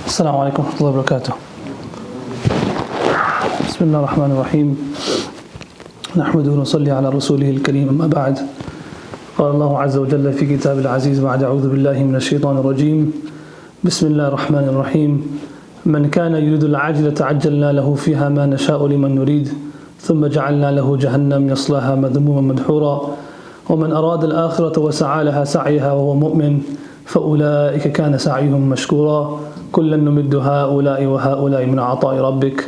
السلام عليكم ورحمة الله وبركاته. بسم الله الرحمن الرحيم. نحمده ونصلي على رسوله الكريم، أما بعد. قال الله عز وجل في كتاب العزيز بعد أعوذ بالله من الشيطان الرجيم. بسم الله الرحمن الرحيم. من كان يريد العاجلة عجلنا له فيها ما نشاء لمن نريد ثم جعلنا له جهنم يصلاها مذموما مدحورا ومن أراد الآخرة وسعى لها سعيها وهو مؤمن فأولئك كان سعيهم مشكورا كلا نمد هؤلاء وهؤلاء من عطاء ربك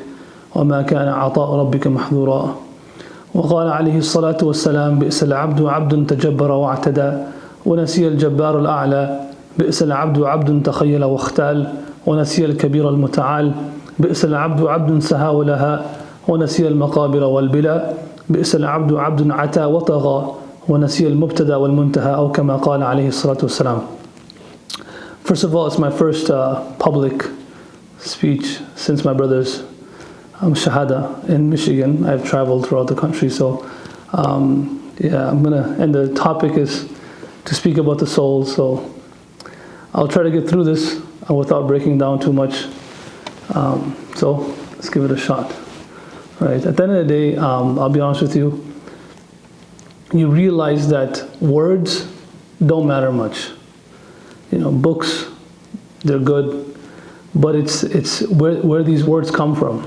وما كان عطاء ربك محظورا. وقال عليه الصلاة والسلام: بئس العبد عبد تجبر واعتدى ونسي الجبار الأعلى، بئس العبد عبد تخيل واختال ونسي الكبير المتعال، بئس العبد عبد سهى ولها ونسي المقابر والبلا، بئس العبد عبد عتى وطغى ونسي المبتدا والمنتهى، أو كما قال عليه الصلاة والسلام. First of all, it's my first public speech since my brother's Shahada in Michigan. I've traveled throughout the country, so and the topic is to speak about the soul, so I'll try to get through this without breaking down too much. So let's give it a shot. Right. At the end of the day, I'll be honest with you, you realize that words don't matter much. You know, books, they're good, but it's where these words come from.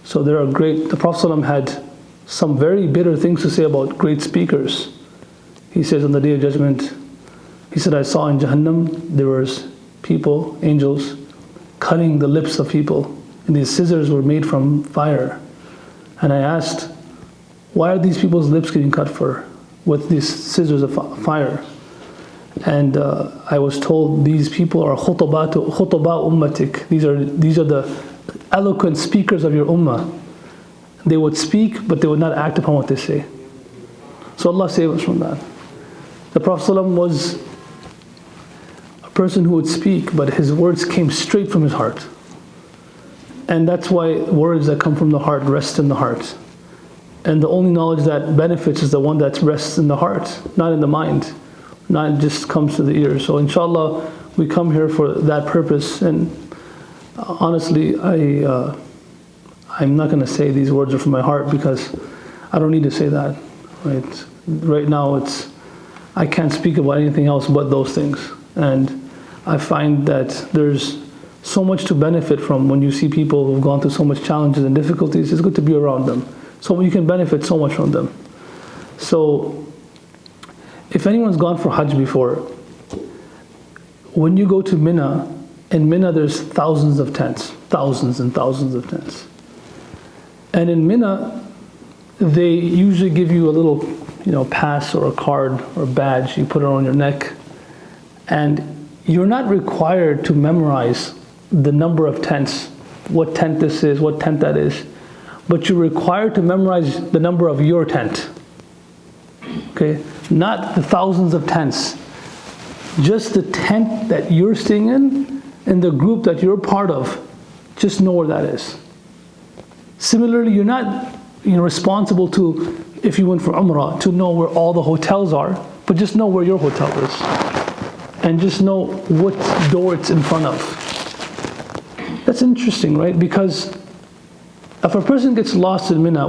So there are the Prophet ﷺ had some very bitter things to say about great speakers. He says on the Day of Judgment, he said, I saw in Jahannam, there was people, angels, cutting the lips of people. And these scissors were made from fire. And I asked, why are these people's lips getting cut with these scissors of fire? And I was told these people are khutaba ummatik. These are the eloquent speakers of your ummah. They would speak, but they would not act upon what they say. So Allah save us from that. The Prophet ﷺ was a person who would speak, but his words came straight from his heart. And that's why words that come from the heart rest in the heart. And the only knowledge that benefits is the one that rests in the heart, not in the mind. Not just comes to the ear. So inshallah, we come here for that purpose. And honestly, I'm not going to say these words are from my heart because I don't need to say that. Right now, I can't speak about anything else but those things. And I find that there's so much to benefit from when you see people who've gone through so much challenges and difficulties. It's good to be around them. So you can benefit so much from them. So if anyone's gone for Hajj before, when you go to Mina, in Mina there's thousands of tents, thousands and thousands of tents. And in Mina, they usually give you a little, pass or a card or badge. You put it on your neck, and you're not required to memorize the number of tents, what tent this is, what tent that is, but you're required to memorize the number of your tent. Okay, not the thousands of tents, just the tent that you're staying in and the group that you're part of. Just know where that is. Similarly, you're not responsible to, if you went for Umrah, to know where all the hotels are, but just know where your hotel is. And just know what door it's in front of. That's interesting, right? Because if a person gets lost in Mina,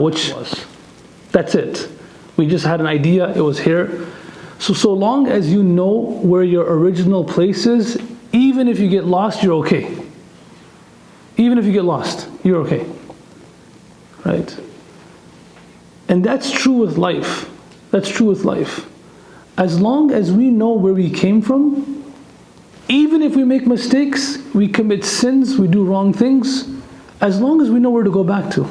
that's it. We just had an idea, it was here. So long as you know where your original place is, even if you get lost, you're okay. Even if you get lost, you're okay. Right? And that's true with life. That's true with life. As long as we know where we came from, even if we make mistakes, we commit sins, we do wrong things, as long as we know where to go back to.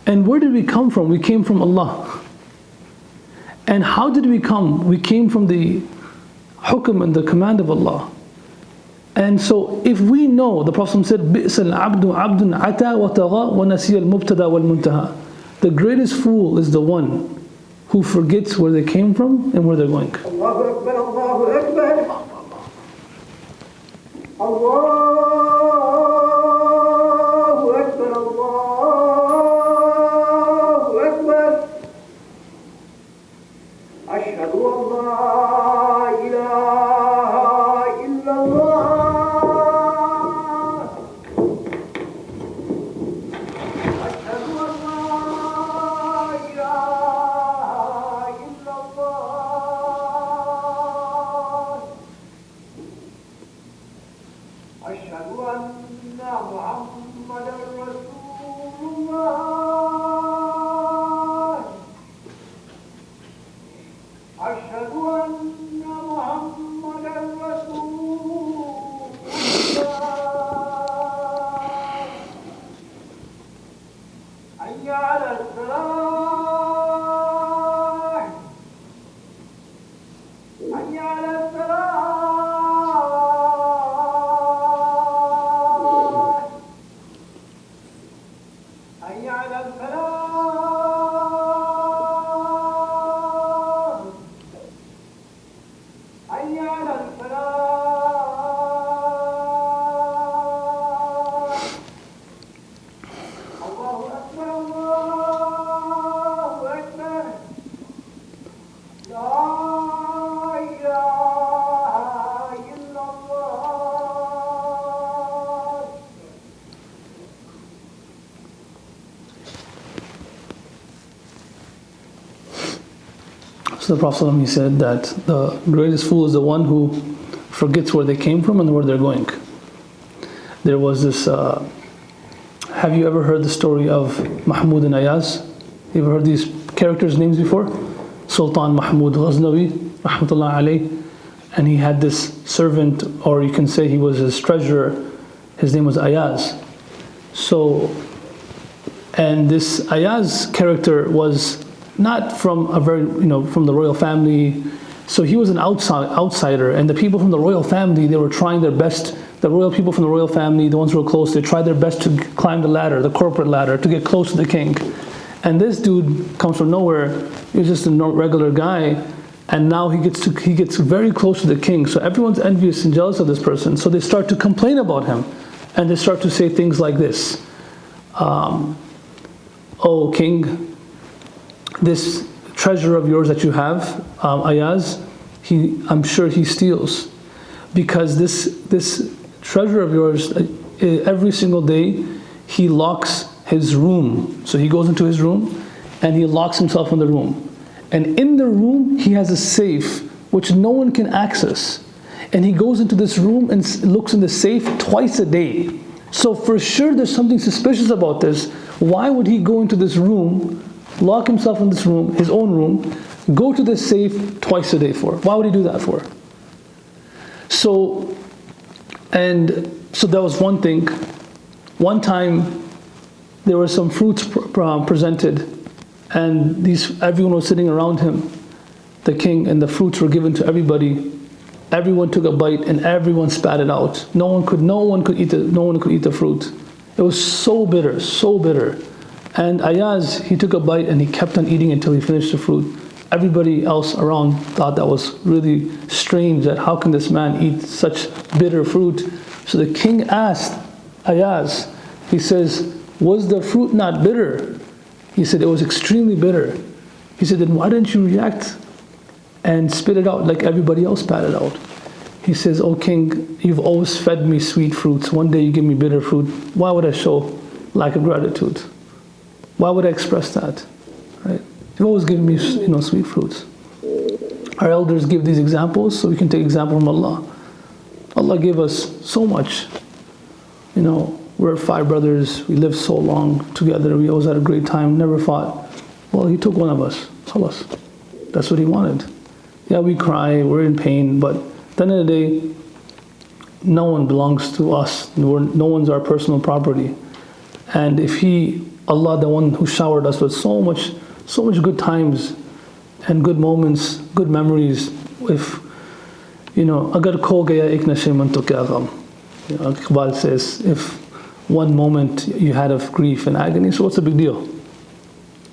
And where did we come from? We came from Allah. And how did we come? We came from the hukm and the command of Allah. And so if we know, the Prophet said, بِئْسَ الْعَبْدُ عَبْدٌ عَتَى وَطَغَى وَنَسِيَ الْمُبْتَدَى وَالْمُنْتَهَى. The greatest fool is the one who forgets where they came from and where they're going. Allahu Akbar, Allahu Akbar. Allahu Akbar, Allahu Akbar. Ashhadu an la ilaha illallah. So the Prophet ﷺ, he said that the greatest fool is the one who forgets where they came from and where they're going. There was this, have you ever heard the story of Mahmud and Ayaz? You ever heard these characters' names before? Sultan Mahmud Ghaznavi, rahmatullah alayh, and he had this servant, or you can say he was his treasurer, his name was Ayaz. So, and this Ayaz character was not from a very, from the royal family. So he was an outsider, and the people from the royal family, they were trying their best. The royal people from the royal family, the ones who were close, they tried their best to climb the ladder, the corporate ladder, to get close to the king. And this dude comes from nowhere. He was just a regular guy, and now he gets very close to the king. So everyone's envious and jealous of this person. So they start to complain about him, and they start to say things like this: "Oh king, this treasure of yours that you have, Ayaz, I'm sure he steals, because this treasure of yours, every single day, he locks his room. So he goes into his room and he locks himself in the room. And in the room, he has a safe which no one can access. And he goes into this room and looks in the safe twice a day. So for sure, there's something suspicious about this. Why would he go into this room, lock himself in this room, his own room, go to the safe twice a day for? Why would he do that for? So that was one thing. One time, there were some fruits presented, and everyone was sitting around him, the king, and the fruits were given to everybody. Everyone took a bite, and everyone spat it out. No one could eat the fruit. It was so bitter, so bitter. And Ayaz, he took a bite and he kept on eating until he finished the fruit. Everybody else around thought that was really strange, that how can this man eat such bitter fruit? So the king asked Ayaz, he says, was the fruit not bitter? He said, it was extremely bitter. He said, then why didn't you react and spit it out like everybody else spat it out? He says, oh king, you've always fed me sweet fruits. One day you give me bitter fruit. Why would I show lack of gratitude? Why would I express that? Right? You've always given me, sweet fruits. Our elders give these examples, so we can take example from Allah. Allah gave us so much. We're 5 brothers. We lived so long together. We always had a great time. Never fought. Well, He took one of us. Khalas. That's what He wanted. Yeah, we cry. We're in pain. But at the end of the day, no one belongs to us. No one's our personal property. And if Allah, the one who showered us with so much good times and good moments, good memories, if agar kho gaya ek nashe man to kya gham. Iqbal says, if one moment you had of grief and agony, so what's the big deal?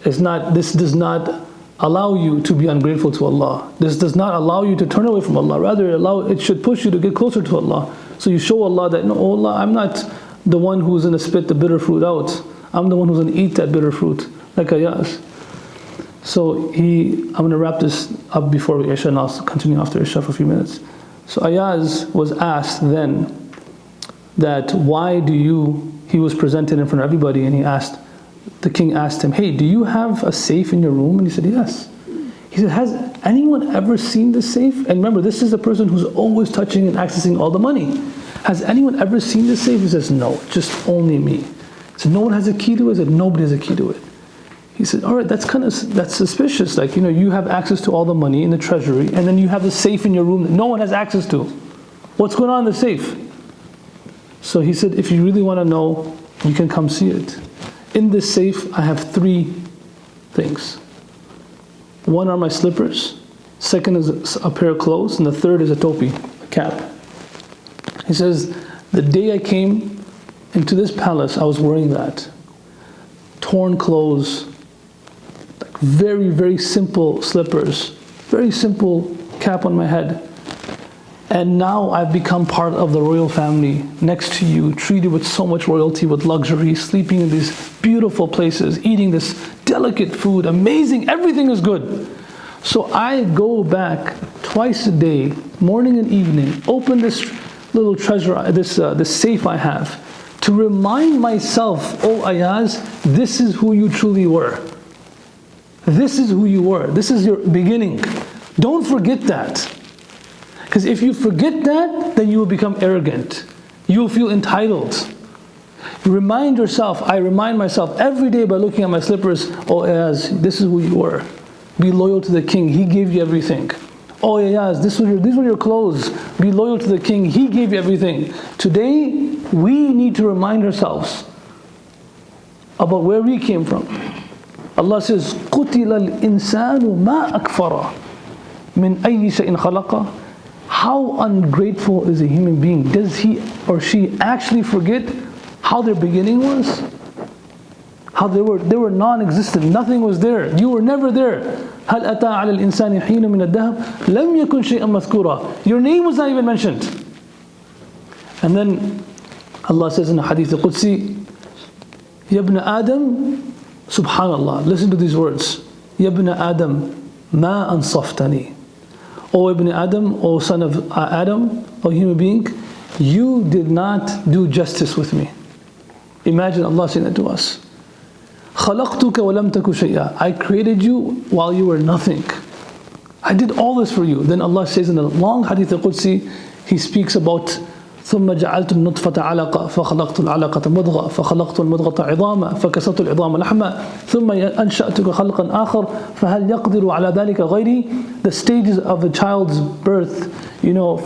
This does not allow you to be ungrateful to Allah. This does not allow you to turn away from Allah. Rather, it should push you to get closer to Allah. So you show Allah that, no, Allah, I'm not the one who's going to spit the bitter fruit out. I'm the one who's going to eat that bitter fruit, like Ayaz. So I'm going to wrap this up before Isha, and I'll continue after Isha for a few minutes. So Ayaz was asked then that he was presented in front of everybody, and the king asked him, hey, do you have a safe in your room? And he said, yes. He said, has anyone ever seen this safe? And remember, this is the person who's always touching and accessing all the money. Has anyone ever seen this safe? He says, no, just only me. So no one has a key to it? He said, nobody has a key to it. He said, all right, that's suspicious. Like, you have access to all the money in the treasury, and then you have the safe in your room that no one has access to. What's going on in the safe? So he said, if you really want to know, you can come see it. In this safe, I have 3 things. One are my slippers, second is a pair of clothes, and the third is a topi, a cap. He says, the day I came into this palace, I was wearing that. Torn clothes, like very, very simple slippers, very simple cap on my head. And now I've become part of the royal family, next to you, treated with so much royalty, with luxury, sleeping in these beautiful places, eating this delicate food, amazing, everything is good. So I go back twice a day, morning and evening, open this little treasure, this safe I have, to remind myself, oh Ayaz, this is who you truly were. This is who you were. This is your beginning. Don't forget that. Because if you forget that, then you will become arrogant. You will feel entitled. Remind yourself, I remind myself every day by looking at my slippers, oh Ayaz, this is who you were. Be loyal to the king, he gave you everything. Oh Ayaz, these were your clothes. Be loyal to the king, he gave you everything. Today, we need to remind ourselves about where we came from. Allah says, قُتِلَ الْإِنسَانُ مَا أَكْفَرَ مِنْ أَيِّ شَيْءٍ خَلَقَ. How ungrateful is a human being? Does he or she actually forget how their beginning was? How they were non-existent, nothing was there. You were never there. هَلْ أَتَى عَلَى الْإِنسَانِ حِينٌ مِنَ الدَّهْرِ لَمْ يَكُنْ شَيْئًا مَذْكُورًا. Your name was not even mentioned. And then Allah says in the Hadith al-Qudsi, يَا ابْنَ آدَمْ, subhanallah, listen to these words. يَا ابْنَ آدَمْ مَا أَنصَفْتَنِي. O Ibn Adam, O son of Adam, O human being, you did not do justice with me. Imagine Allah saying that to us. خَلَقْتُكَ وَلَمْ تَكُ شَيْئًا. I created you while you were nothing. I did all this for you. Then Allah says in a long Hadith al-Qudsi, He speaks about ثم جعلت النطفة علقة فخلقت العلقة مضغة فخلقت المضغة عظاما فكسرت العظام لحما ثم أنشأتك خلقا آخر فهل يقدر على ذلك غيري. The stages of a child's birth,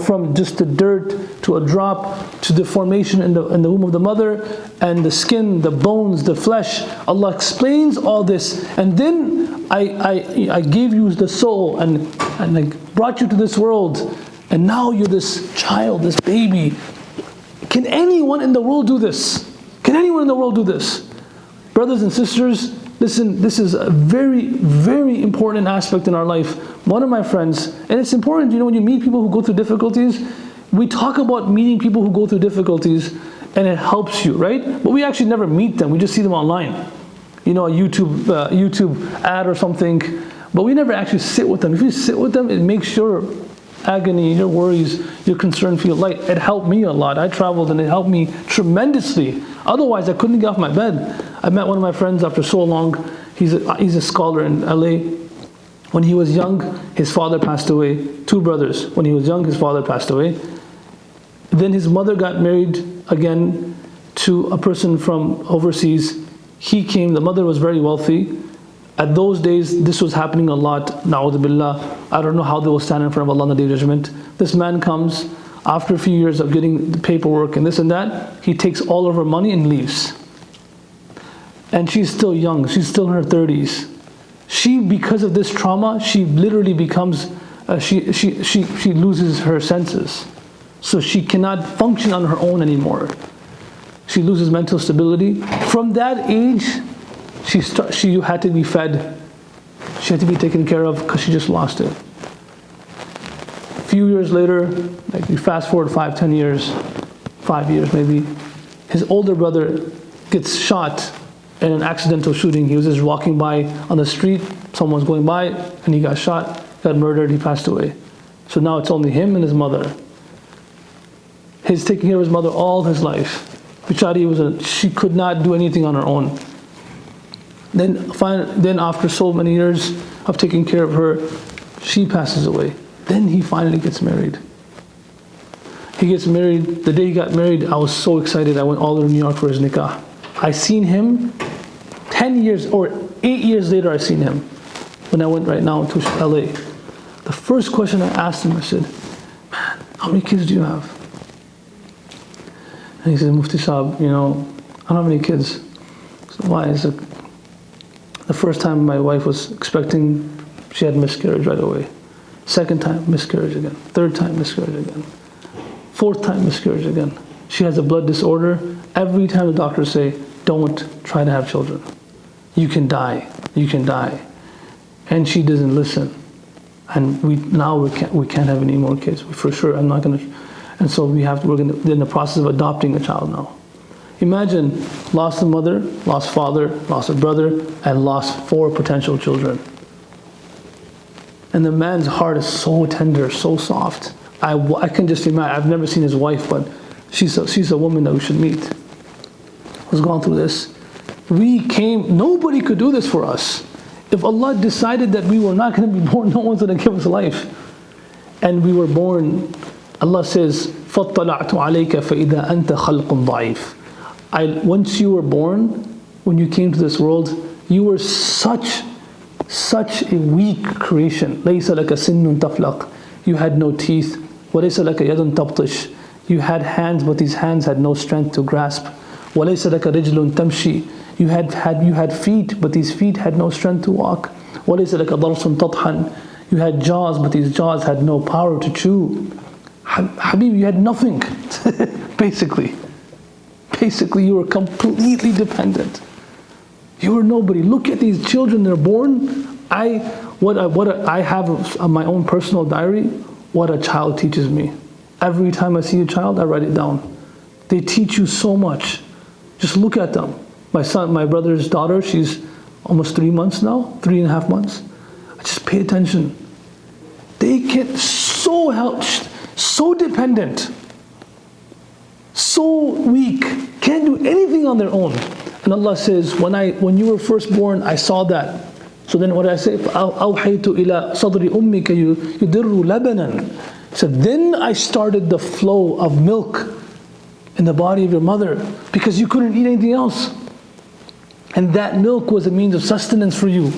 from just the dirt to a drop to the formation in the womb of the mother, and the skin, the bones, the flesh. Allah explains all this, and then I gave you the soul and I brought you to this world. And now you're this child, this baby. Can anyone in the world do this? Can anyone in the world do this? Brothers and sisters, listen, this is a very, very important aspect in our life. One of my friends, and it's important, when you meet people who go through difficulties, we talk about meeting people who go through difficulties and it helps you, right? But we actually never meet them, we just see them online. A YouTube ad or something, but we never actually sit with them. If you sit with them, it makes your agony, your worries, your concern feel light. It helped me a lot. I traveled and it helped me tremendously. Otherwise, I couldn't get off my bed. I met one of my friends after so long. He's a scholar in LA. When he was young, his father passed away. 2 brothers. When he was young, his father passed away. Then his mother got married again to a person from overseas. He came, the mother was very wealthy. At those days, this was happening a lot. Na'udhu billah. I don't know how they will stand in front of Allah on the Day of Judgment. This man comes, after a few years of getting the paperwork and this and that, he takes all of her money and leaves. And she's still young, she's still in her 30s. She, because of this trauma, she literally becomes, she loses her senses. So she cannot function on her own anymore. She loses mental stability. From that age, she had to be fed. She had to be taken care of because she just lost it. A few years later, like we fast forward 5 years, maybe, his older brother gets shot in an accidental shooting. He was just walking by on the street, someone was going by, and he got shot, got murdered, he passed away. So now it's only him and his mother. He's taking care of his mother all his life. Bichari she could not do anything on her own. Then after so many years of taking care of her, she passes away. Then he finally gets married. He gets married. The day he got married, I was so excited. I went all over New York for his nikah. I seen him 10 years or 8 years later I seen him, when I went right now to LA. The first question I asked him, I said, man, how many kids do you have? And he said, Mufti Saab, I don't have any kids. I said, why? He said, the first time my wife was expecting, she had miscarriage right away. Second time, miscarriage again. Third time, miscarriage again. Fourth time, miscarriage again. She has a blood disorder. Every time the doctors say, don't try to have children. You can die. You can die. And she doesn't listen. And we can't have any more kids. For sure, I'm not going to. And so we're in the process of adopting a child now. Imagine, lost a mother, lost father, lost a brother, and lost 4 potential children. And the man's heart is so tender, so soft. I can just imagine. I've never seen his wife, but she's a woman that we should meet. Who's gone through this. Nobody could do this for us. If Allah decided that we were not going to be born, no one's going to give us life. And we were born, Allah says, فَاطَّلَعْتُ عَلَيْكَ فَإِذَا أَنْتَ خَلْقٌ ضَعِيفٌ. Once you were born, when you came to this world, you were such a weak creation. لَيْسَ لَكَ سِنٌّ تَفْلَقْ. You had no teeth. وَلَيْسَ لَكَ يَدٌ تَبْطِشْ. You had hands, but these hands had no strength to grasp. وَلَيْسَ لَكَ رِجْلٌ تَمْشِي. You had feet, but these feet had no strength to walk. وَلَيْسَ لَكَ ضَرْسٌ تَطْحَنْ. You had jaws, but these jaws had no power to chew. Habib, you had nothing. Basically, you were completely dependent. You were nobody. Look at these children, they're born. I have my own personal diary, what a child teaches me. Every time I see a child, I write it down. They teach you so much. Just look at them. My brother's daughter, she's almost 3 months now, 3.5 months. I just pay attention. They get so dependent, so weak, can't do anything on their own. And Allah says, when you were first born, I saw that. So then what I say, أَوْحَيْتُ إِلَى صَدْرِ أُمِّكَ يُدِرُّ لَبَنًا. So then I started the flow of milk in the body of your mother, because you couldn't eat anything else. And that milk was a means of sustenance for you.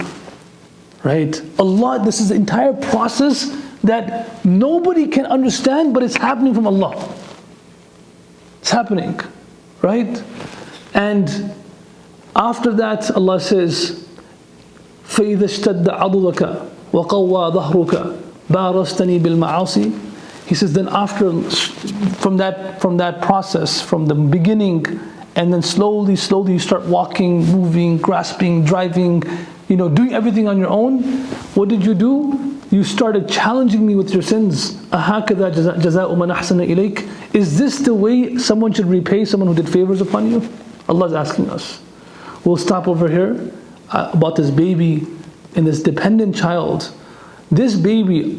Right? Allah, this is the entire process that nobody can understand, but it's happening from Allah. It's happening. Right? And after that, Allah says, فَإِذَا اشْتَدَّ عَضُلَكَ وَقَوَّى ظَهْرُكَ بَارَسْتَنِي بِالْمَعَاصِي. He says, then after, from that process, from the beginning, and then slowly you start walking, moving, grasping, driving, doing everything on your own. What did you do? You started challenging me with your sins. أَهَكَذَا جَزَاءُ مَنْ أَحْسَنَ إِلَيْكَ. Is this the way someone should repay someone who did favors upon you? Allah is asking us. We'll stop over here about this baby and this dependent child. This baby, the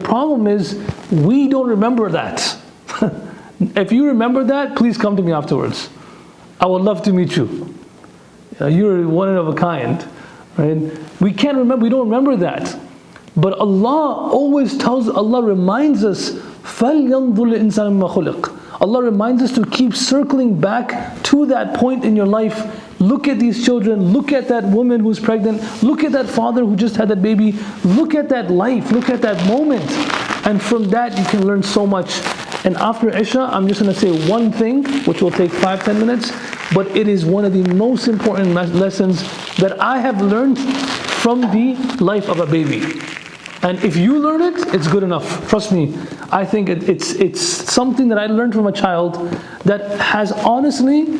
problem is we don't remember that. If you remember that, please come to me afterwards. I would love to meet you. You're one of a kind, right? We don't remember that. But Allah reminds us, فَلْيَنْظُرِ الْإِنسَانُ مَّا خُلِقَ. Allah reminds us to keep circling back to that point in your life. Look at these children, look at that woman who's pregnant, look at that father who just had that baby, look at that life, look at that moment. And from that you can learn so much. And after Isha, I'm just going to say one thing, which will take 5-10 minutes, but it is one of the most important lessons that I have learned from the life of a baby. And if you learn it, it's good enough. Trust me. I think it's something that I learned from a child that has honestly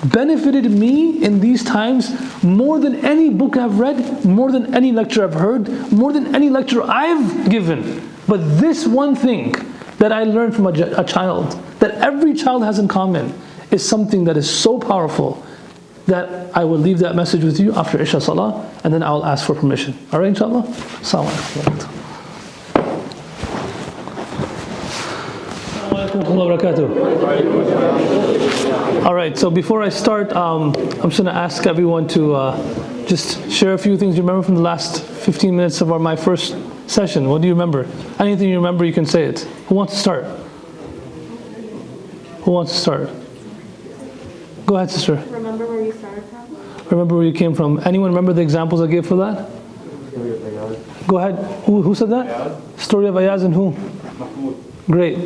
benefited me in these times more than any book I've read, more than any lecture I've heard, more than any lecture I've given. But this one thing that I learned from a child, that every child has in common, is something that is so powerful that I will leave that message with you after Isha Salah, and then I will ask for permission. Alright, inshallah? Assalamu alaikum. Alright, so before I start, I'm just going to ask everyone to just share a few things you remember from the last 15 minutes of my first session. What do you remember? Anything you remember, you can say it. Who wants to start? Who wants to start? Go ahead, sister. Remember where you started from? remember where you came from. Anyone remember the examples I gave for that? Go ahead. Who said that? Ayaz. Story of Ayaz and who? Mahmoud. Great.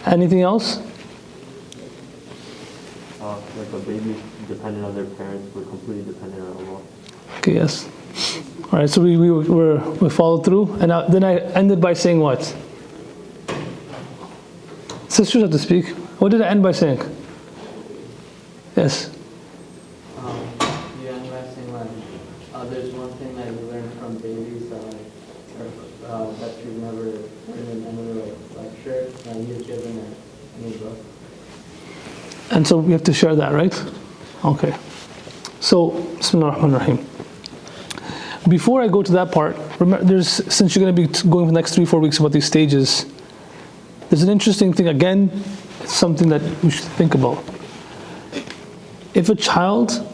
Anything else? Like a baby dependent on their parents, we're completely dependent on Allah. Okay, yes. All right, so we followed through, and then I ended by saying what? Sisters have to speak. What did I end by saying? Yes. You end by saying like, there's one thing that you learn from babies that you've never learned in any lecture that you've given in any book. And so we have to share that, right? Okay. So, Bismillah ar-Rahman ar-Rahim. Before I go to that part, remember, since you're going to be going for the next 3-4 weeks about these stages, there's an interesting thing. Again, it's something that we should think about. If a child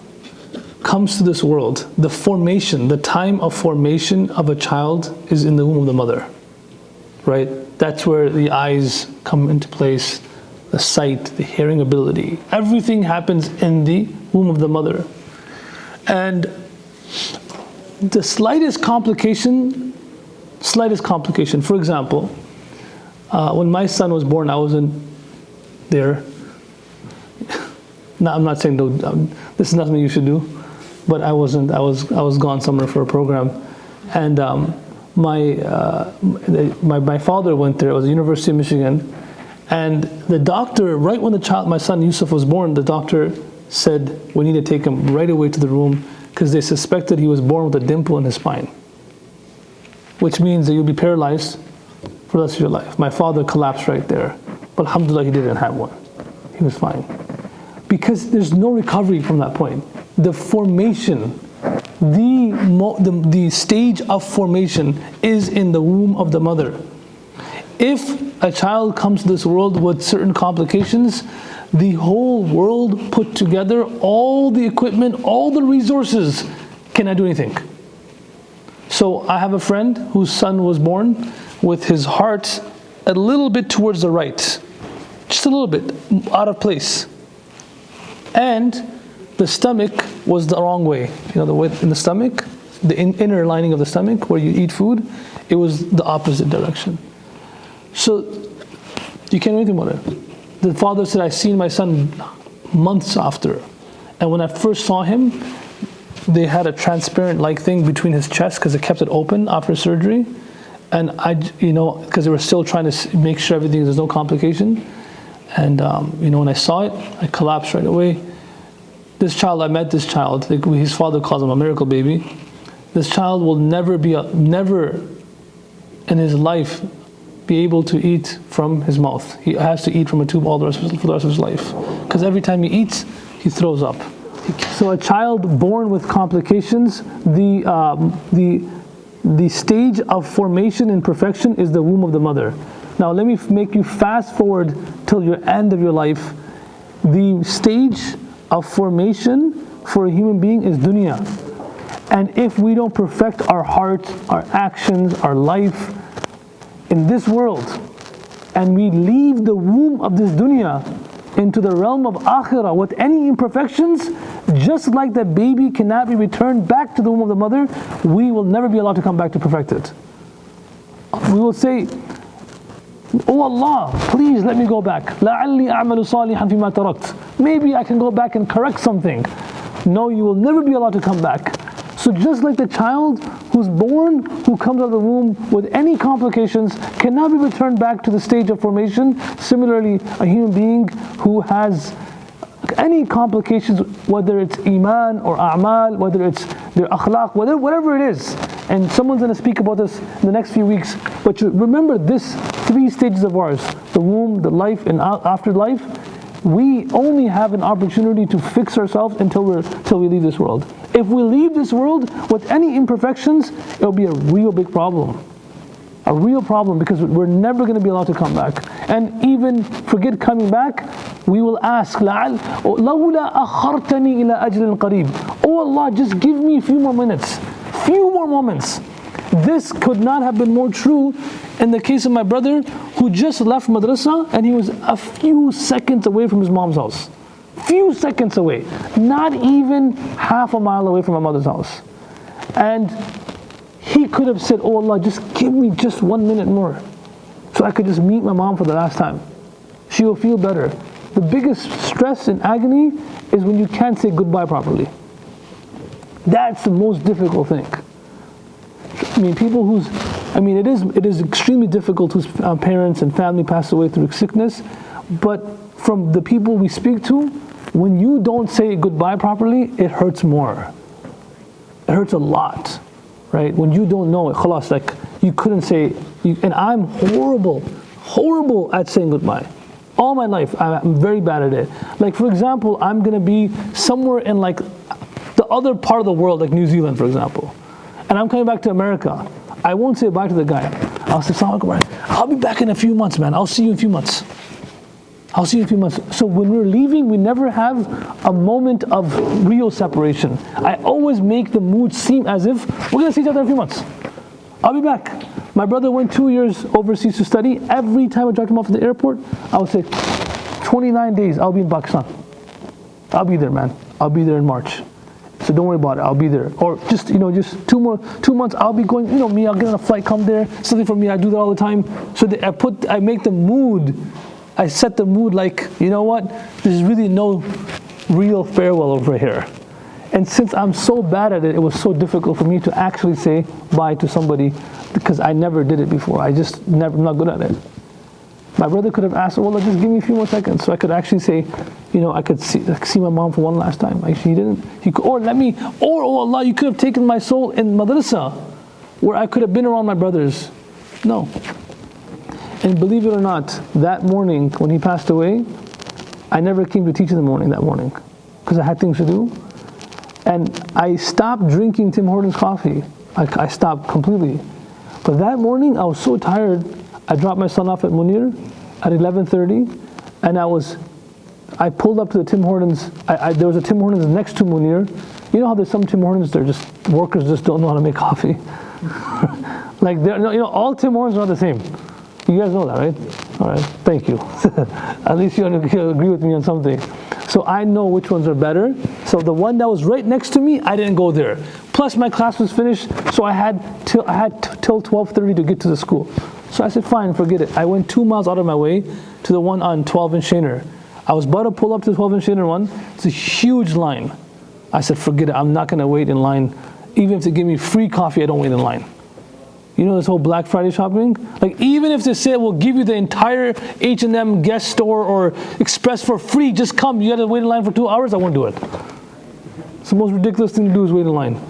comes to this world, the time of formation of a child is in the womb of the mother, right? That's where the eyes come into place, the sight, the hearing ability. Everything happens in the womb of the mother. And the slightest complication, for example, when my son was born, I wasn't there. No, I'm not saying this is nothing you should do, but I wasn't. I was gone somewhere for a program, and my father went there. It was the University of Michigan, and the doctor, right when my son Yusuf was born, the doctor said we need to take him right away to the room because they suspected he was born with a dimple in his spine, which means that you'll be paralyzed for the rest of your life. My father collapsed right there, but alhamdulillah he didn't have one. He was fine. Because there's no recovery from that point. The formation, the stage of formation is in the womb of the mother. If a child comes to this world with certain complications, the whole world put together, all the equipment, all the resources, cannot do anything. So I have a friend whose son was born with his heart a little bit towards the right, just a little bit out of place. And the stomach was the wrong way. You know, the way in the stomach, the inner lining of the stomach where you eat food, it was the opposite direction. So you can't do anything about it. The father said, I seen my son months after. And when I first saw him, they had a transparent like thing between his chest because they kept it open after surgery. And because they were still trying to make sure there's no complication. And when I saw it, I collapsed right away. I met this child, his father calls him a miracle baby. This child will never in his life be able to eat from his mouth. He has to eat from a tube for the rest of his life. Because every time he eats, he throws up. So a child born with complications, the stage of formation and perfection is the womb of the mother. Now let me make you fast forward till your end of your life. The stage of formation for a human being is dunya. And if we don't perfect our heart, our actions, our life in this world, and we leave the womb of this dunya into the realm of akhirah with any imperfections, just like that baby cannot be returned back to the womb of the mother, we will never be allowed to come back to perfect it. We will say, oh Allah, please let me go back. لَعَلِّي أَعْمَلُ صَالِحًا فِي مَا تَرَكْتُ. Maybe I can go back and correct something. No, you will never be allowed to come back. So just like the child who's born, who comes out of the womb with any complications, cannot be returned back to the stage of formation. Similarly, a human being who has any complications, whether it's iman or a'mal, whether it's their akhlaq, whatever it is, and someone's going to speak about this in the next few weeks, but you remember this 3 stages of ours, the womb, the life, and afterlife. We only have an opportunity to fix ourselves until we leave this world. If we leave this world with any imperfections, it'll be a real big problem. A real problem, because we're never going to be allowed to come back. And even forget coming back, we will ask, لَوْلَا أَخَّرْتَنِي إِلَىٰ أَجْلٍ قَرِيبٍ. Oh Allah, just give me a few more minutes. Few more moments. This could not have been more true in the case of my brother who just left madrasa and he was a few seconds away from his mom's house. Few seconds away. Not even half a mile away from my mother's house. And he could have said, oh Allah, just give me just 1 minute more so I could just meet my mom for the last time. She will feel better. The biggest stress and agony is when you can't say goodbye properly. That's the most difficult thing. I mean, it is extremely difficult whose parents and family pass away through sickness, but from the people we speak to, when you don't say goodbye properly, it hurts more. It hurts a lot, right? When you don't know it, khalas, like you couldn't say, and I'm horrible at saying goodbye. All my life, I'm very bad at it. Like for example, I'm gonna be somewhere in like the other part of the world, like New Zealand, for example, and I'm coming back to America. I won't say bye to the guy. I'll say, I'll be back in a few months, man. I'll see you in a few months. I'll see you in a few months. So when we're leaving, we never have a moment of real separation. I always make the mood seem as if we're gonna see each other in a few months. I'll be back. My brother went 2 years overseas to study. Every time I dropped him off at the airport, I would say, 29 days, I'll be in Pakistan. I'll be there, man. I'll be there in March. So don't worry about it, I'll be there. Or just 2 months, I'll be going, me, I'll get on a flight, come there, something for me, I do that all the time. So I make the mood, I set the mood like, you know what, there's really no real farewell over here. And since I'm so bad at it, it was so difficult for me to actually say bye to somebody because I never did it before. I'm not good at it. My brother could have asked, well, just give me a few more seconds so I could actually say, I could see my mom for one last time. Actually, he didn't. Oh Allah, you could have taken my soul in madrasa where I could have been around my brothers. No. And believe it or not, that morning when he passed away, I never came to teach in the morning that morning because I had things to do. And I stopped drinking Tim Hortons coffee. I stopped completely. But that morning, I was so tired. I dropped my son off at Munir at 11:30, and I pulled up to the Tim Hortons. There was a Tim Hortons next to Munir. You know how there's some Tim Hortons, workers just don't know how to make coffee. Like all Tim Hortons are not the same. You guys know that, right? All right, thank you. At least you agree with me on something. So I know which ones are better. So the one that was right next to me, I didn't go there. Plus my class was finished, so I had till 12:30 to get to the school. So I said, fine, forget it. I went 2 miles out of my way to the one on 12 and Shaner. I was about to pull up to the 12 and Shaner one. It's a huge line. I said, forget it. I'm not going to wait in line. Even if they give me free coffee, I don't wait in line. You know this whole Black Friday shopping? Like even if they say we'll give you the entire H&M guest store or Express for free, just come. You got to wait in line for 2 hours. I won't do it. It's the most ridiculous thing to do is wait in line.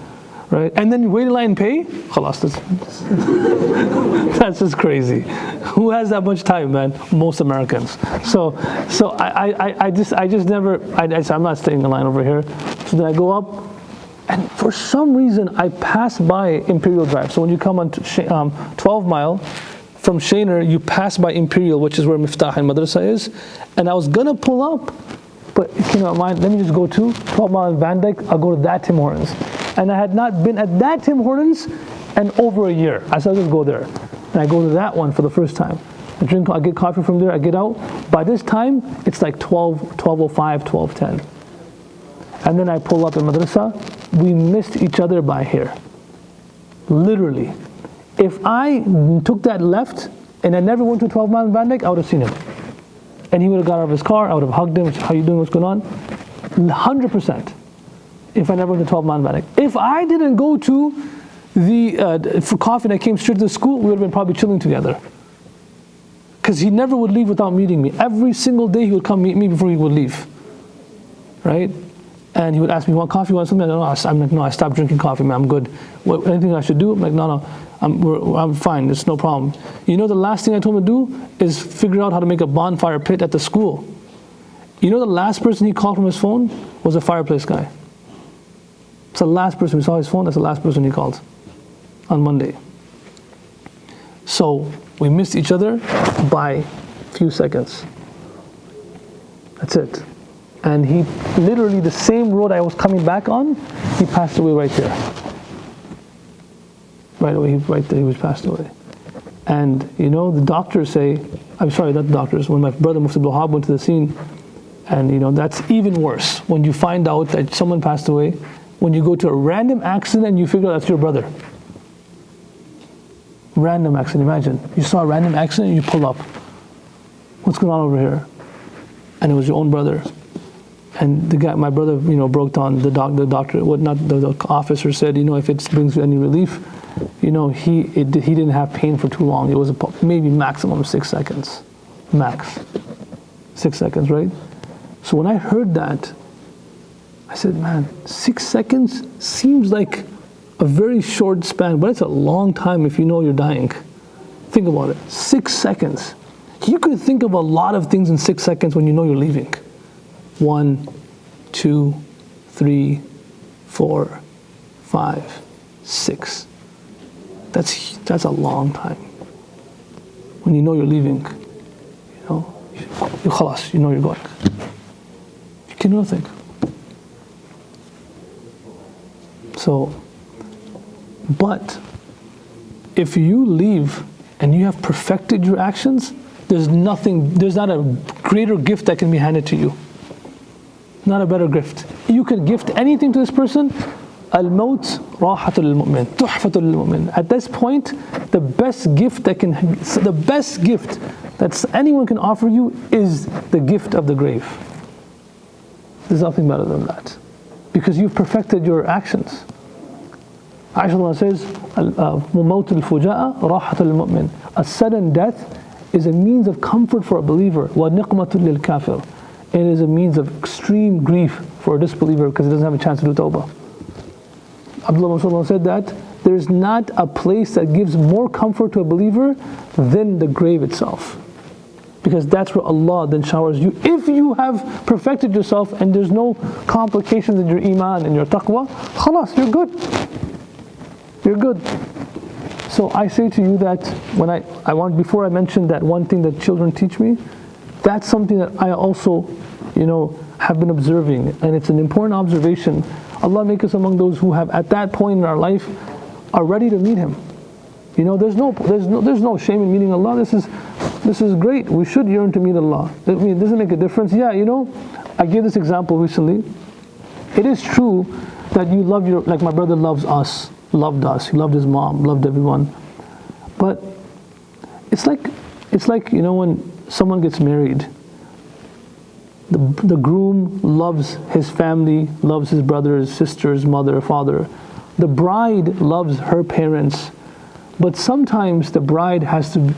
Right? And then you wait in line and pay? Khalas, that's just crazy. Who has that much time, man? Most Americans. So I just never, I said, I'm not staying in line over here. So then I go up, and for some reason, I pass by Imperial Drive. So when you come on 12 Mile, from Shaner, you pass by Imperial, which is where Miftah and Madrasa is. And I was going to pull up, but it came out mind, let me just go to 12 Mile in Van Dyke, I'll go to that Tim Hortons. And I had not been at that Tim Hortons in over a year. I said, I'll just go there. And I go to that one for the first time. I get coffee from there, I get out. By this time, it's like 12:05, 12:10. And then I pull up in Madrasa. We missed each other by hair. Literally. If I took that left and I never went to 12 Mile in Van Dyke, I would have seen him. And he would have got out of his car, I would have hugged him, how you doing, what's going on? 100%. If I never went to 12 Mile in Van Dyke. If I didn't go to for coffee and I came straight to the school, we would have been probably chilling together. Because he never would leave without meeting me. Every single day he would come meet me before he would leave. Right? And he would ask me, want coffee, want something? I'm like, no, I stopped drinking coffee, man, I'm good. Anything I should do? I'm like, no, I'm fine, it's no problem. You know the last thing I told him to do is figure out how to make a bonfire pit at the school. You know the last person he called from his phone was a fireplace guy. It's the last person we saw his phone, that's the last person he called on Monday. So we missed each other by a few seconds. That's it. And he literally, the same road I was coming back on, he passed away right there. Right away, right there, he was passed away. And the doctors say, I'm sorry, not the doctors, when my brother Mufti Abdul went to the scene, And that's even worse when you find out that someone passed away, when you go to a random accident and you figure out that's your brother. Random accident, imagine. You saw a random accident and you pull up. What's going on over here? And it was your own brother. And the guy, my brother, broke down. The doctor, the officer said, if it brings you any relief, he didn't have pain for too long. It was maybe maximum 6 seconds, max 6 seconds, right? So when I heard that, I said, man, 6 seconds seems like a very short span, but it's a long time if you know you're dying. Think about it. 6 seconds. You could think of a lot of things in 6 seconds when you know you're leaving. 1, 2, 3, 4, 5, 6. That's a long time. When you know you're leaving, you khalas, you know you're going. You can nothing. So, but if you leave and you have perfected your actions, there's not a greater gift that can be handed to you. Not a better gift. You can gift anything to this person. Al-maut rahatul lil-mu'min, tuhfatul lil-mu'min. At this point, the best gift that anyone can offer you is the gift of the grave. There's nothing better than that, because you've perfected your actions. Aisha says, "Maut al-fuja'a rahatul lil-mu'min." A sudden death is a means of comfort for a believer. Wa niqmatul lil-kafir. It is a means of extreme grief for a disbeliever because he doesn't have a chance to do tawbah. Abdul said that there's not a place that gives more comfort to a believer than the grave itself, because that's where Allah then showers you. If you have perfected yourself and there's no complications in your iman and your taqwa, khalas, you're good. You're good. So I say to you that before I mention that one thing that children teach me, that's something that I also, have been observing, and it's an important observation. Allah make us among those who have, at that point in our life, are ready to meet Him. There's no shame in meeting Allah. This is great. We should yearn to meet Allah. I mean, does it make a difference? Yeah, I gave this example recently. It is true that you love like my brother loved us, he loved his mom, loved everyone. But it's like when someone gets married, the groom loves his family, loves his brothers, sisters, mother, father. The bride loves her parents, but sometimes the bride has to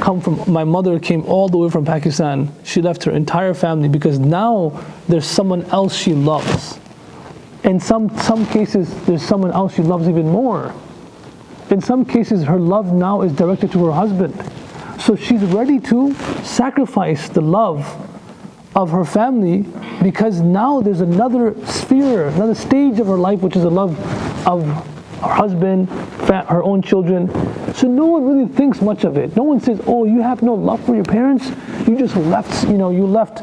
come from, my mother came all the way from Pakistan. She left her entire family because now there's someone else she loves. In some cases, there's someone else she loves even more. In some cases, her love now is directed to her husband. So she's ready to sacrifice the love of her family, because now there's another sphere, another stage of her life, which is the love of her husband, her own children. So no one really thinks much of it. No one says, oh, you have no love for your parents? You just left, you left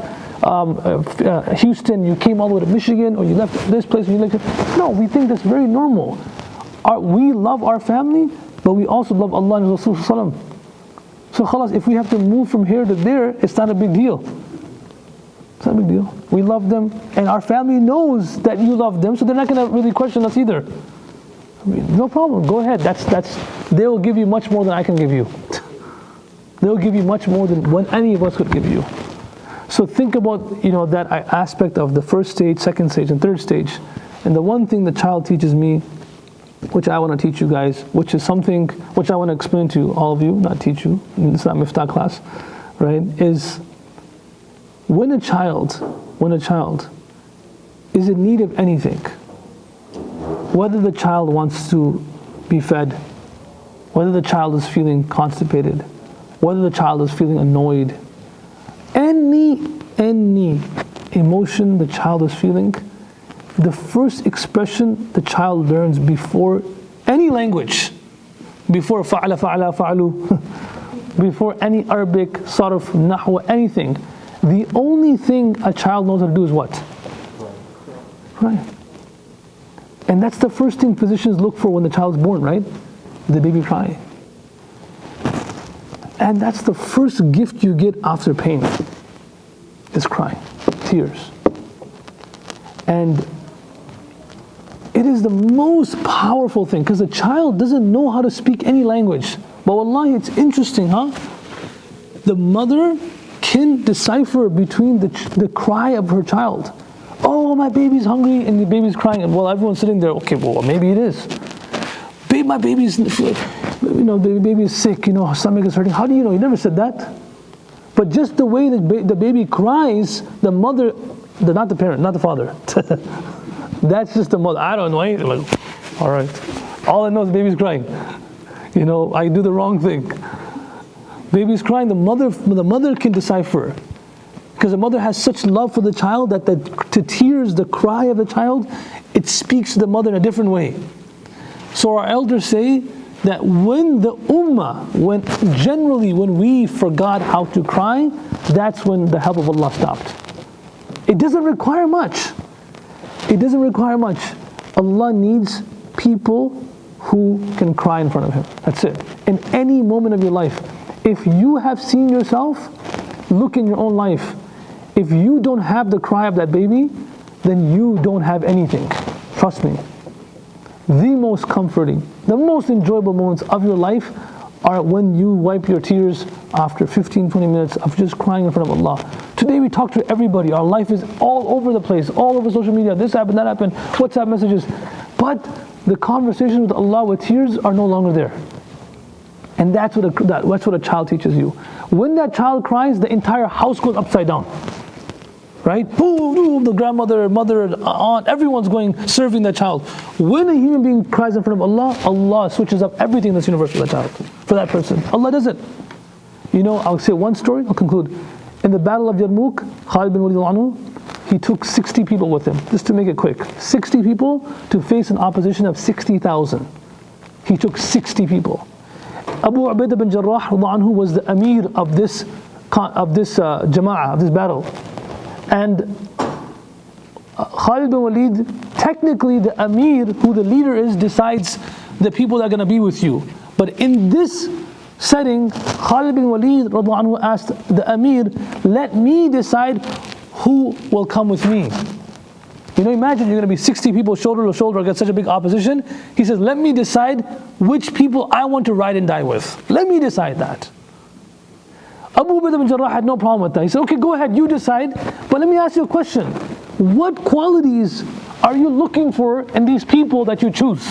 Houston, you came all the way to Michigan, or you left this place, and you left. No, we think that's very normal. We love our family, but we also love Allah and Rasul. So khalas, if we have to move from here to there, it's not a big deal. It's not a big deal. We love them, and our family knows that you love them, so they're not going to really question us either. I mean, no problem. Go ahead. They will give you much more than I can give you. They'll give you much more than what any of us could give you. So think about that aspect of the first stage, second stage, and third stage. And the one thing the child teaches me, which I want to teach you guys, which is something which I want to explain to all of you, not teach you. It's not Miftah class, right? Is when a child is in need of anything, whether the child wants to be fed, whether the child is feeling constipated, whether the child is feeling annoyed, any emotion the child is feeling, the first expression the child learns before any language, before fa'ala, fa'alu, before any Arabic, sarf, nahwa, anything, the only thing a child knows how to do is what? Right. And that's the first thing physicians look for when the child is born, right? The baby crying. And that's the first gift you get after pain, is crying. tears. And it is the most powerful thing, because the child doesn't know how to speak any language. But wallahi, it's interesting, huh? The mother can decipher between the cry of her child. Oh, my baby's hungry, and the baby's crying. And well, everyone's sitting there, okay, well, maybe it is. Babe, my baby's, the baby is sick, her stomach is hurting. How do you know? He never said that. But just the way the baby cries, the mother, not the parent, not the father. That's just the mother. I don't know anything. Like, all right. All I know is the baby's crying. I do the wrong thing. Baby's crying, the mother can decipher. Because the mother has such love for the child that to tears, the cry of the child, it speaks to the mother in a different way. So our elders say that when the ummah, when we forgot how to cry, that's when the help of Allah stopped. It doesn't require much. It doesn't require much. Allah needs people who can cry in front of Him. That's it. In any moment of your life, if you have seen yourself, look in your own life. If you don't have the cry of that baby, then you don't have anything. Trust me. The most comforting, the most enjoyable moments of your life are when you wipe your tears after 15, 20 minutes of just crying in front of Allah. Today we talk to everybody. Our life is all over the place, all over social media. This happened, that happened, WhatsApp messages. But the conversations with Allah with tears are no longer there. And that's what a child teaches you. When that child cries, the entire house goes upside down. Right? Boom, the grandmother, mother, aunt, everyone's serving that child. When a human being cries in front of Allah, Allah switches up everything in this universe for that child, for that person. Allah does it. I'll say one story, I'll conclude. In the battle of Yarmouk, Khalid bin Walid he took 60 people with him, just to make it quick. 60 people to face an opposition of 60,000. He took 60 people. Abu Ubaidah bin Jarrah was the Amir of this jama'ah, of this battle. And Khalid bin Walid, technically the Amir, who the leader is, decides the people that are going to be with you. But in this setting, Khalid bin Walid asked the Amir, let me decide who will come with me. Imagine you're going to be 60 people shoulder to shoulder against such a big opposition. He says, let me decide which people I want to ride and die with. Let me decide that. Abu Ubaidah bin Jarrah had no problem with that. He said, okay, go ahead, you decide, but let me ask you a question. What qualities are you looking for in these people that you choose?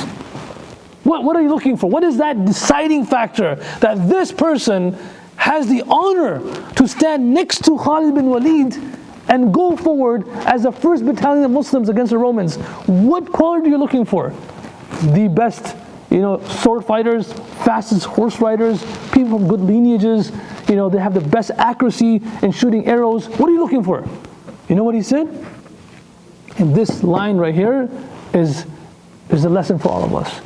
What are you looking for? What is that deciding factor that this person has the honor to stand next to Khalid bin Walid and go forward as the first battalion of Muslims against the Romans? What quality are you looking for? The best, sword fighters, fastest horse riders, people from good lineages, they have the best accuracy in shooting arrows. What are you looking for? You know what he said? And this line right here is a lesson for all of us.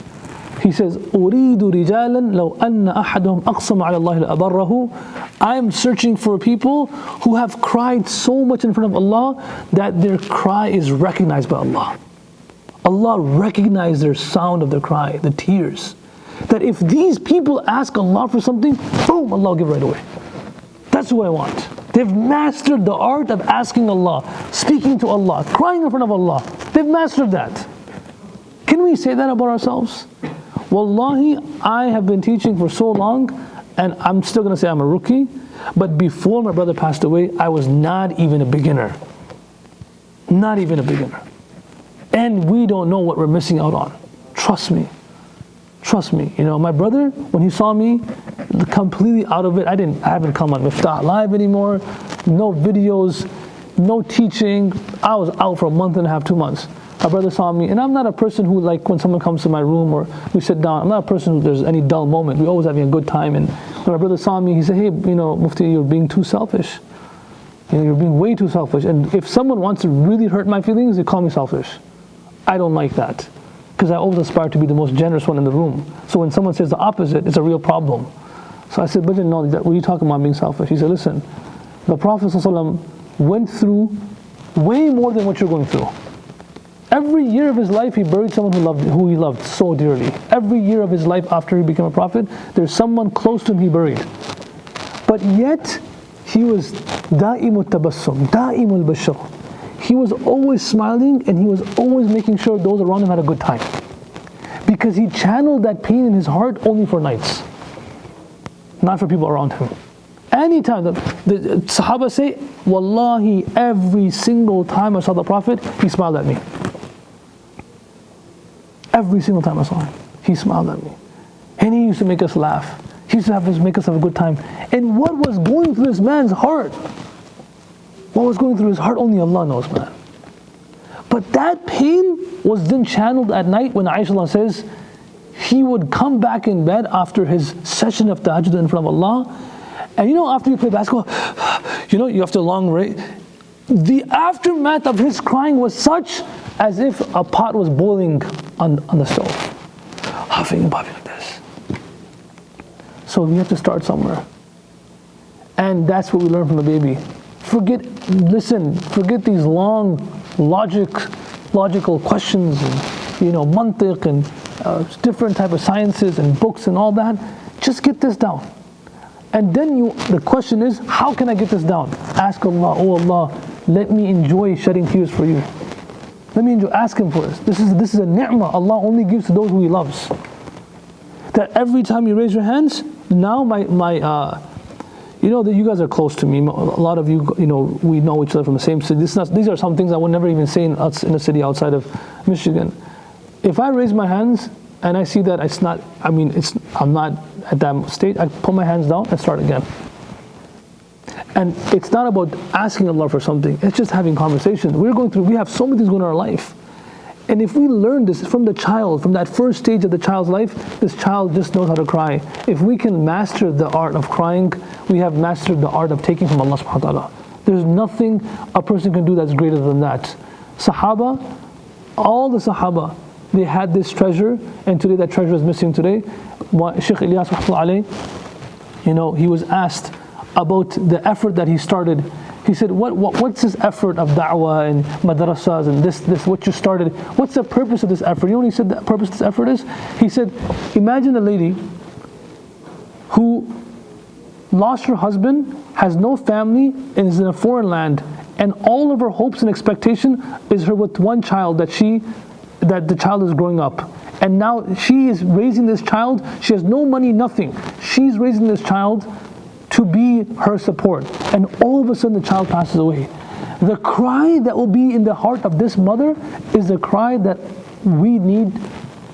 He says, أُرِيدُ رِجَالًا لَوْ أَنَّ أَحَدُهُمْ أَقْسَمَ عَلَى اللَّهِ لَأَبَرَّهُ. I am searching for people who have cried so much in front of Allah that their cry is recognized by Allah. Allah recognized their sound of their cry, the tears. That if these people ask Allah for something, boom, Allah will give right away. That's who I want. They've mastered the art of asking Allah, speaking to Allah, crying in front of Allah. They've mastered that. Can we say that about ourselves? Wallahi, I have been teaching for so long, and I'm still going to say I'm a rookie, but before my brother passed away, I was not even a beginner. Not even a beginner. And we don't know what we're missing out on. Trust me. Trust me. My brother, when he saw me completely out of it, I haven't come on Miftah Live anymore, no videos, no teaching. I was out for a month and a half, 2 months. My brother saw me, and I'm not a person who, when someone comes to my room or we sit down, I'm not a person who there's any dull moment. We're always having a good time. And when my brother saw me, he said, hey, Mufti, you're being too selfish. You're being way too selfish. And if someone wants to really hurt my feelings, they call me selfish. I don't like that, because I always aspire to be the most generous one in the room. So when someone says the opposite, it's a real problem. So I said, but no, what are you talking about being selfish? He said, listen, the Prophet ﷺ went through way more than what you're going through. Every year of his life, he buried someone who he loved so dearly. Every year of his life after he became a prophet, there's someone close to him he buried. But yet, he was da'imut tabassum, da'imul bashar. he was always smiling and he was always making sure those around him had a good time. Because he channeled that pain in his heart only for nights, not for people around him. Anytime, the Sahaba say, Wallahi, every single time I saw the Prophet, he smiled at me. Every single time I saw him, he smiled at me. And he used to make us laugh. He used to make us have a good time. And what was going through this man's heart? What was going through his heart, only Allah knows, man. But that pain was then channeled at night when Aisha says, he would come back in bed after his session of tahajjud in front of Allah. And you know, after you play basketball, you know, you have to long race. The aftermath of his crying was such as if a pot was boiling on the stove. Huffing and puffing like this. So we have to start somewhere. And that's what we learn from the baby. Forget these long logical questions and, you know, mantiq and different type of sciences and books and all that. Just get this down. And then the question is, how can I get this down? Ask Allah, oh Allah, let me enjoy shedding tears for you. Let me enjoy, ask Him for this. This is a ni'mah Allah only gives to those who He loves. That every time you raise your hands, now you know that you guys are close to me. A lot of you, you know, we know each other from the same city. These are some things I would never even say in a city outside of Michigan. If I raise my hands and I see that I'm not at that state, I put my hands down and start again. And it's not about asking Allah for something, it's just having conversation. We have so many things going on in our life. And if we learn this from the child, from that first stage of the child's life, this child just knows how to cry. If we can master the art of crying, we have mastered the art of taking from Allah subhanahu wa ta'ala. There's nothing a person can do that's greater than that. Sahaba, all the Sahaba, they had this treasure, and today that treasure is missing today. Shaykh Ilyas rahmatullahi alayhi, you know, he was asked about the effort that he started. He said, what's this effort of da'wah and madrasas and this what you started? What's the purpose of this effort? You know what he said the purpose of this effort is? He said, imagine a lady who lost her husband, has no family, and is in a foreign land, and all of her hopes and expectation is her with one child that the child is growing up. And now she is raising this child, she has no money, nothing. She's raising this child to be her support. And all of a sudden the child passes away. The cry that will be in the heart of this mother is the cry that we need,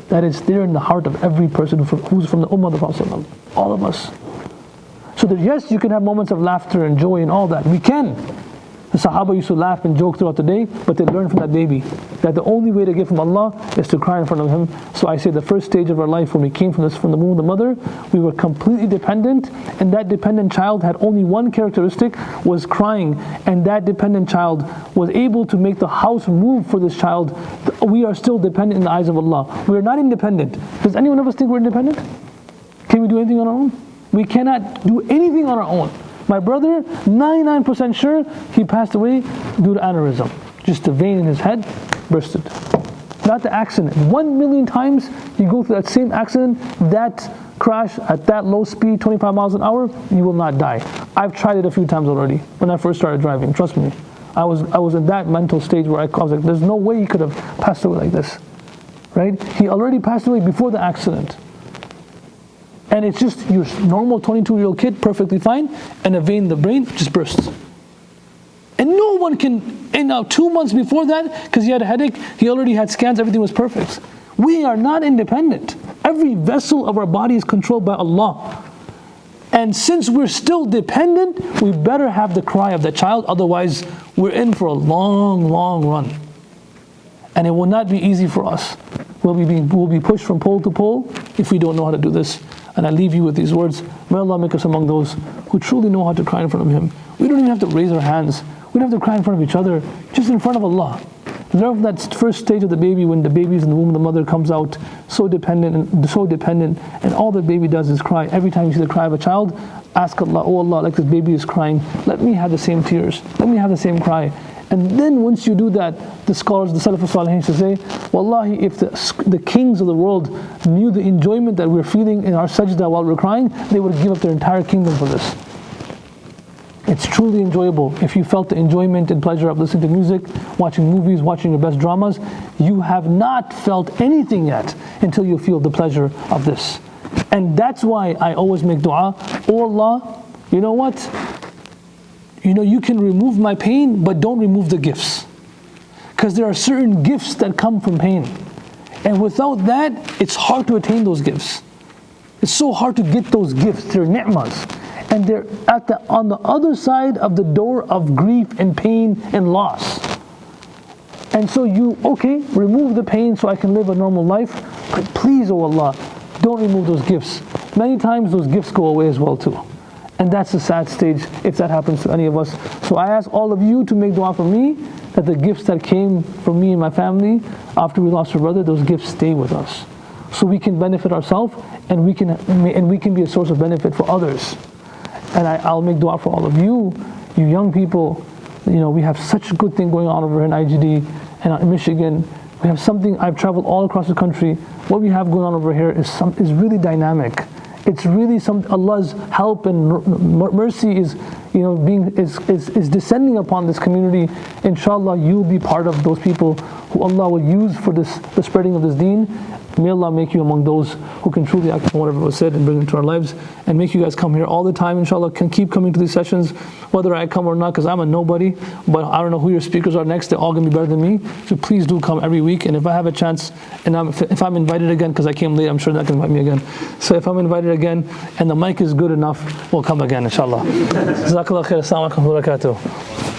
that is there in the heart of every person who's from the Ummah of the Prophet, all of us. So that yes, you can have moments of laughter and joy and all that. We can. The Sahaba used to laugh and joke throughout the day, but they learned from that baby that the only way to get from Allah is to cry in front of Him. So I say the first stage of our life when we came from the womb of the mother, we were completely dependent, and that dependent child had only one characteristic, was crying, and that dependent child was able to make the house move for this child. We are still dependent in the eyes of Allah. We are not independent. Does anyone of us think we're independent? Can we do anything on our own? We cannot do anything on our own. My brother, 99% sure, he passed away due to aneurysm. Just a vein in his head bursted. Not the accident. 1 million times you go through that same accident, that crash at that low speed, 25 miles an hour, you will not die. I've tried it a few times already when I first started driving. Trust me. I was in that mental stage where I was like, there's no way he could have passed away like this. Right? He already passed away before the accident. And it's just your normal 22-year-old kid, perfectly fine, and a vein in the brain just bursts. And no one can, and now 2 months before that, because he had a headache, he already had scans, everything was perfect. We are not independent. Every vessel of our body is controlled by Allah. And since we're still dependent, we better have the cry of that child, otherwise we're in for a long, long run. And it will not be easy for us. We'll be pushed from pole to pole if we don't know how to do this. And I leave you with these words. May Allah make us among those who truly know how to cry in front of Him. We don't even have to raise our hands. We don't have to cry in front of each other, just in front of Allah. Learn from that first stage of the baby, when the baby's in the womb, the mother comes out so dependent, and all the baby does is cry. Every time you see the cry of a child, ask Allah, oh Allah, like this baby is crying, let me have the same tears, let me have the same cry. And then once you do that, the scholars, the Salaf al-Salihin used to say, Wallahi, if the kings of the world knew the enjoyment that we're feeling in our sajda while we're crying, they would give up their entire kingdom for this. It's truly enjoyable. If you felt the enjoyment and pleasure of listening to music, watching movies, watching your best dramas, you have not felt anything yet until you feel the pleasure of this. And that's why I always make dua, oh Allah, you know what? You can remove my pain, but don't remove the gifts. Because there are certain gifts that come from pain. And without that, it's hard to attain those gifts. It's so hard to get those gifts, they're ni'mas. And they're on the other side of the door of grief and pain and loss. And so remove the pain so I can live a normal life, but please, oh Allah, don't remove those gifts. Many times those gifts go away as well too. And that's a sad stage if that happens to any of us. So I ask all of you to make dua for me, that the gifts that came from me and my family after we lost our brother, those gifts stay with us. So we can benefit ourselves and we can be a source of benefit for others. And I'll make dua for all of you young people. We have such a good thing going on over here in IGD and in Michigan. We have something, I've traveled all across the country. What we have going on over here is really dynamic. It's really Allah's help and mercy is descending upon this community. Inshallah, you'll be part of those people who Allah will use for the spreading of this deen. May Allah make you among those who can truly act on whatever was said and bring it to our lives, and make you guys come here all the time. Inshallah, can keep coming to these sessions, whether I come or not, because I'm a nobody, but I don't know who your speakers are next. They're all going to be better than me. So please do come every week. And if I have a chance, and if I'm invited again, because I came late, I'm sure they're not going to invite me again. So if I'm invited again, and the mic is good enough, we'll come again, inshallah. Jazakallah khair. Assalamu alaikum wa barakatuh.